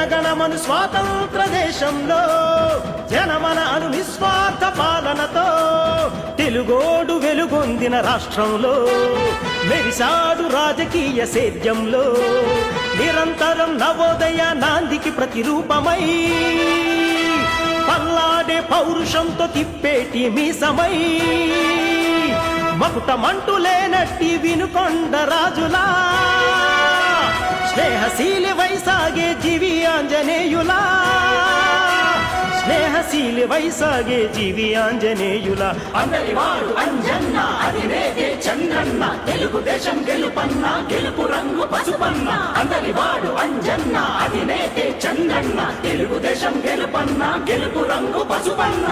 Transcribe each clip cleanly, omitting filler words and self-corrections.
జనగణమను స్వాతంత్ర దేశంలో జనమన అను నిస్వార్థ పాలనతో తెలుగోడు వెలుగొందిన రాష్ట్రంలో మెరిసాడు రాజకీయ సేద్యంలో నిరంతరం నవోదయ నాందికి ప్రతిరూపమై పల్లాడే పౌరుషంతో తిప్పేటి మీసమై మకుటమంటూ లేనట్టి వినుకొండ రాజులా స్నేహశీలి వైసాగే జీవి ఆంజనేయులా స్నేహశీలి వైసాగే జీవి ఆంజనేయుల అందరివాడు అంజన్న అధినేతే చంద్రన్న తెలుగుదేశం గెలుపన్న గెలుపు రంగు పసుపన్న అందరివాడు అంజన్న అధినేతే చంద్రన్న తెలుగుదేశం గెలుపన్న గెలుపు రంగు పసుపన్న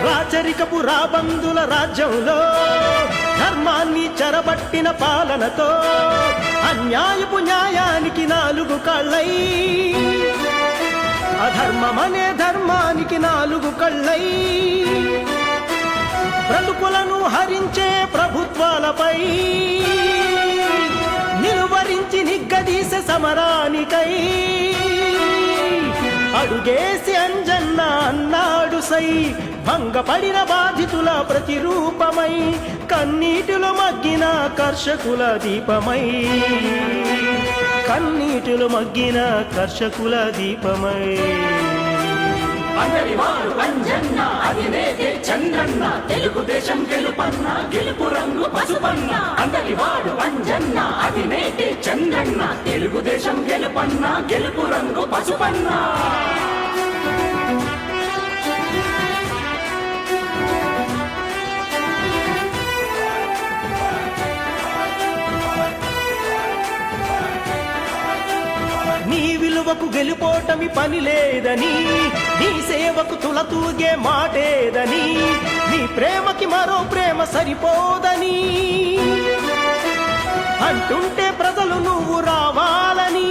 రాచరికపు రాబందుల రాజ్యంలో ధర్మాన్ని చెరబట్టిన పాలనతో అన్యాయపు న్యాయానికి నాలుగు కళ్ళై అధర్మమనే ధర్మానికి నాలుగు కళ్ళై బ్రతుకులను హరించే ప్రభుత్వాలపై నిలువరించి నిగ్గదీసే సమరానికై అడుగేసి అంజన్న అన్నాడు సై భంగపడిన బాధితుల ప్రతిరూపమై కన్నీటిలో మగ్గిన కర్షకుల దీపమై కన్నీటిలో మగ్గిన కర్షకుల దీపమై అందరివాడు అంజన్న అధినేతే చంద్రన్న తెలుగుదేశం గెలుపన్న గెలుపు రంగు పసుపన్న అందరివాడు అంజన్న అధినేతే చంద్రన్న తెలుగుదేశం గెలుపన్న గెలుపు రంగు పసుపన్న నీ విలువకు గెలుపోటమి పని లేదని నీ సేవకు తులతూగే మాటేదని నీ ప్రేమకి మరో ప్రేమ సరిపోదని అంటుంటే ప్రజలు నువ్వు రావాలని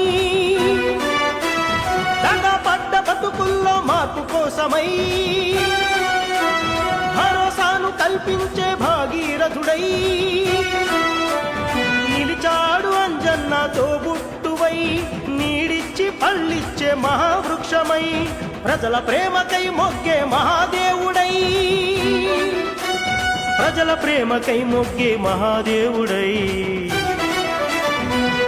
దగపడ్డ బతుకుల్లో మార్పు కోసమై భరోసాను కల్పించే భాగీరథుడై నిలిచాడు అంజన్న తోబుట్టువై నీడిచ్చి పళ్ళిచ్చే మహావృక్షమై ప్రజల ప్రేమకై మొగ్గే మహాదేవుడై ప్రజల ప్రేమకై మొగ్గే మహాదేవుడై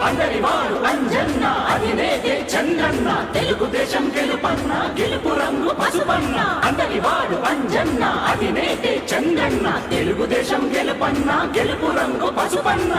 అందరివాడు అంజన్న అధినేతే చంద్రన్న తెలుగుదేశం గెలుపన్న గెలుపు రంగు పసుపన్న అందరివాడు అంజన్న అధినేతే చంద్రన్న తెలుగుదేశం గెలుపన్న గెలుపు రంగు పసుపన్న